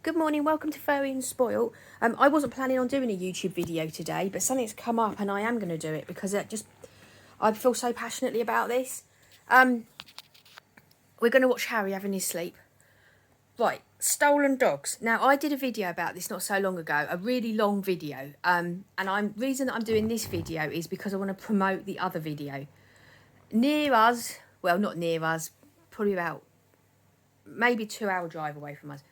Good morning, welcome to Furry and Spoiled. I wasn't planning on doing a YouTube video today, but something's come up and I am going to do it because I feel so passionately about this. We're going to watch Harry having his sleep. Right, stolen dogs. Now, I did a video about this not so long ago, a really long video. And reason that I'm doing this video is because I want to promote the other video. Near us, well, not near us, probably about maybe 2-hour drive away from us.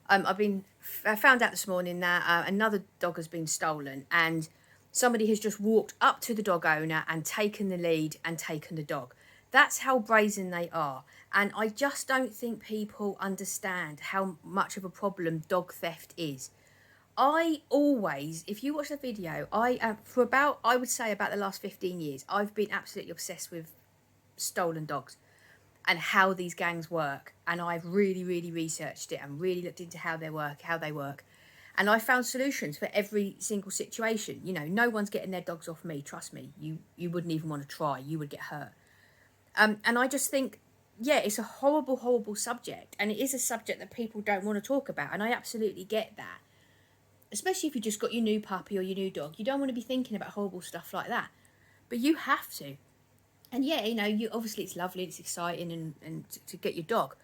I found out this morning that another dog has been stolen, and somebody has just walked up to the dog owner and taken the lead and taken the dog. That's how brazen they are. And I just don't think people understand how much of a problem dog theft is. I always, if you watch the video, I would say about the last 15 years, I've been absolutely obsessed with stolen dogs and how these gangs work, and I've really researched it and really looked into how they work, and I found solutions for every single situation. You know, no one's getting their dogs off me, trust me. You wouldn't even want to try, you would get hurt. And I just think, yeah, it's a horrible subject, and it is a subject that people don't want to talk about, and I absolutely get that. Especially if you just got your new puppy or your new dog, you don't want to be thinking about horrible stuff like that, but you have to. And yeah, you know, obviously it's lovely, it's exciting and to get your dog.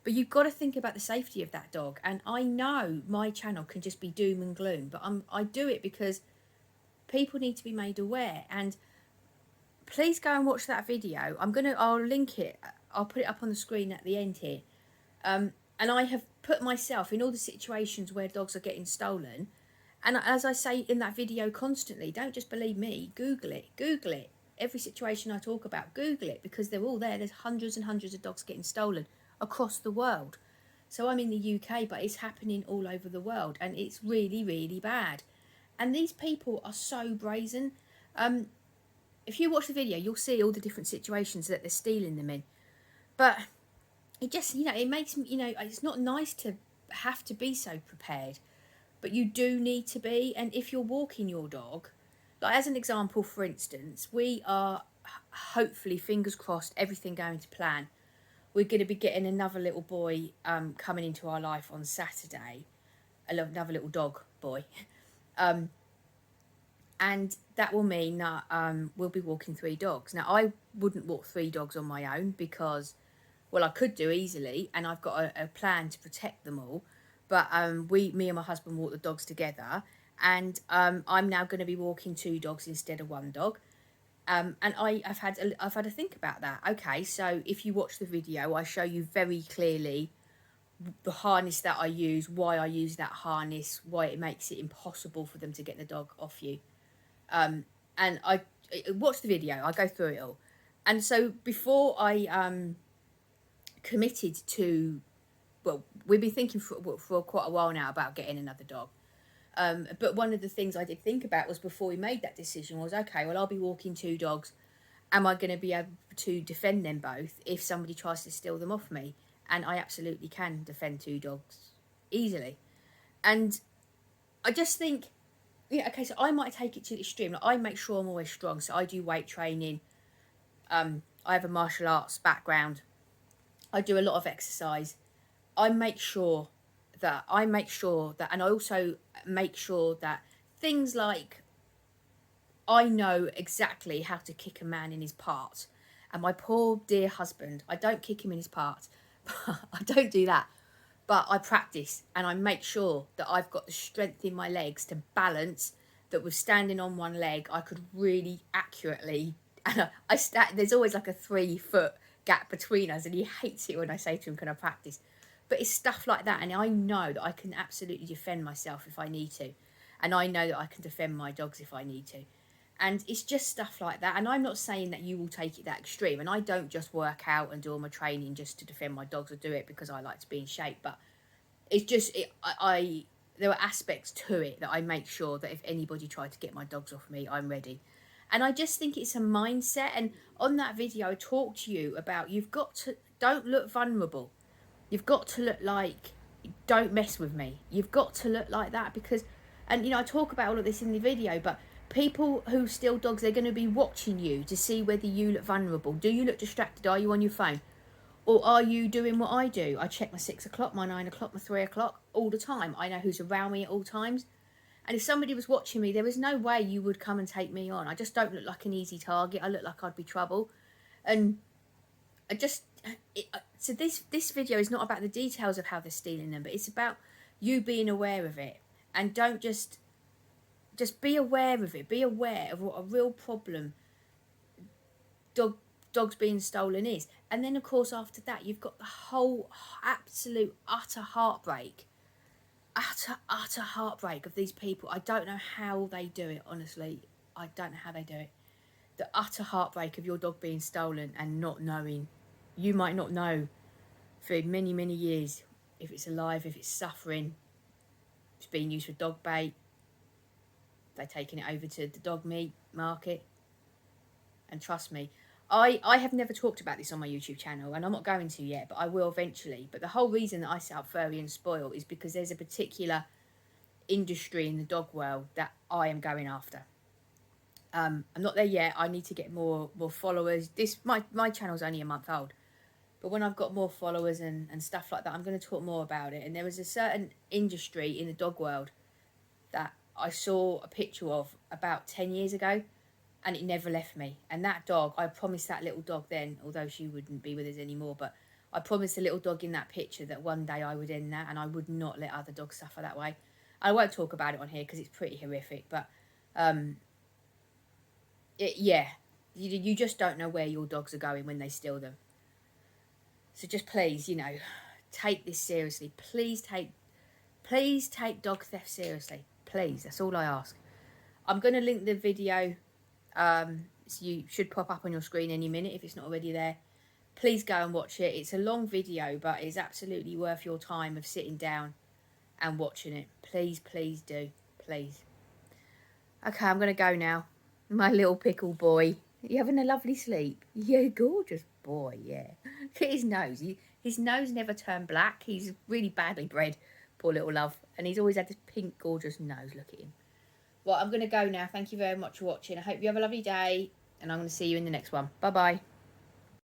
But you've got to think about the safety of that dog. And I know my channel can just be doom and gloom, but I do it because people need to be made aware. And please go and watch that video. I'll link it. I'll put it up on the screen at the end here. And I have put myself in all the situations where dogs are getting stolen. And as I say in that video constantly, don't just believe me, Google it. Every situation I talk about, Google it, because they're all there. There's hundreds and hundreds of dogs getting stolen across the world. So I'm in the UK, but it's happening all over the world, and it's really bad. And these people are so brazen. If you watch the video, you'll see all the different situations that they're stealing them in. But it just, you know, it makes me, you know, it's not nice to have to be so prepared, but you do need to be. And if you're walking your dog, like as an example, for instance, we are hopefully, fingers crossed, everything going to plan. We're going to be getting another little boy coming into our life on Saturday, another little dog boy. And that will mean that we'll be walking 3 dogs. Now, I wouldn't walk 3 dogs on my own because, well, I could do easily, and I've got a plan to protect them all. But me and my husband walk the dogs together. And I'm now going to be walking 2 dogs instead of 1 dog. And I've had a think about that. Okay, so if you watch the video, I show you very clearly the harness that I use, why I use that harness, why it makes it impossible for them to get the dog off you. And I watch the video, I go through it all. And so before I committed to, well, we've been thinking for quite a while now about getting another dog. But one of the things I did think about was, before we made that decision, was, okay, well, I'll be walking 2 dogs. Am I going to be able to defend them both if somebody tries to steal them off me? And I absolutely can defend 2 dogs easily. And I just think, yeah, okay, so I might take it to the extreme. Like, I make sure I'm always strong. So I do weight training. I have a martial arts background. I do a lot of exercise. I make sure that, and I also make sure that things like, I know exactly how to kick a man in his parts. And my poor dear husband, I don't kick him in his parts. I don't do that. But I practice, and I make sure that I've got the strength in my legs to balance, that with standing on one leg, I could really accurately, and there's always like a 3-foot gap between us, and he hates it when I say to him, can I practice? But it's stuff like that, and I know that I can absolutely defend myself if I need to. And I know that I can defend my dogs if I need to. And it's just stuff like that. And I'm not saying that you will take it that extreme. And I don't just work out and do all my training just to defend my dogs. I do it because I like to be in shape. But it's just, there are aspects to it that I make sure that if anybody tried to get my dogs off me, I'm ready. And I just think it's a mindset. And on that video, I talked to you about, don't look vulnerable. You've got to look like, don't mess with me. You've got to look like that, because, and you know, I talk about all of this in the video, but people who steal dogs, they're going to be watching you to see whether you look vulnerable. Do you look distracted? Are you on your phone? Or are you doing what I do? I check my 6 o'clock, my 9 o'clock, my 3 o'clock all the time. I know who's around me at all times. And if somebody was watching me, there is no way you would come and take me on. I just don't look like an easy target. I look like I'd be trouble. And I just... so this video is not about the details of how they're stealing them, but it's about you being aware of it. And don't just be aware of it. Be aware of what a real problem dogs being stolen is. And then, of course, after that, you've got the whole absolute utter heartbreak of these people. I don't know how they do it, honestly. I don't know how they do it. The utter heartbreak of your dog being stolen and not knowing. You might not know for many, many years if it's alive, if it's suffering, it's being used for dog bait, they're taking it over to the dog meat market. And trust me, I have never talked about this on my YouTube channel, and I'm not going to yet, but I will eventually. But the whole reason that I set up Furry and Spoil is because there's a particular industry in the dog world that I am going after. I'm not there yet. I need to get more followers. My channel's only a month old. But when I've got more followers and stuff like that, I'm going to talk more about it. And there was a certain industry in the dog world that I saw a picture of about 10 years ago, and it never left me. And that dog, I promised that little dog then, although she wouldn't be with us anymore, but I promised the little dog in that picture that one day I would end that, and I would not let other dogs suffer that way. I won't talk about it on here because it's pretty horrific, but yeah, you just don't know where your dogs are going when they steal them. So just please, you know, take this seriously. Please take dog theft seriously. Please, that's all I ask. I'm going to link the video. So you should pop up on your screen any minute if it's not already there. Please go and watch it. It's a long video, but it's absolutely worth your time of sitting down and watching it. Please do. Please. Okay, I'm going to go now. My little pickle boy. You having a lovely sleep? Yeah, gorgeous boy, yeah. Look at his nose. His nose never turned black. He's really badly bred, poor little love. And he's always had this pink, gorgeous nose. Look at him. Well, I'm going to go now. Thank you very much for watching. I hope you have a lovely day, and I'm going to see you in the next one. Bye-bye.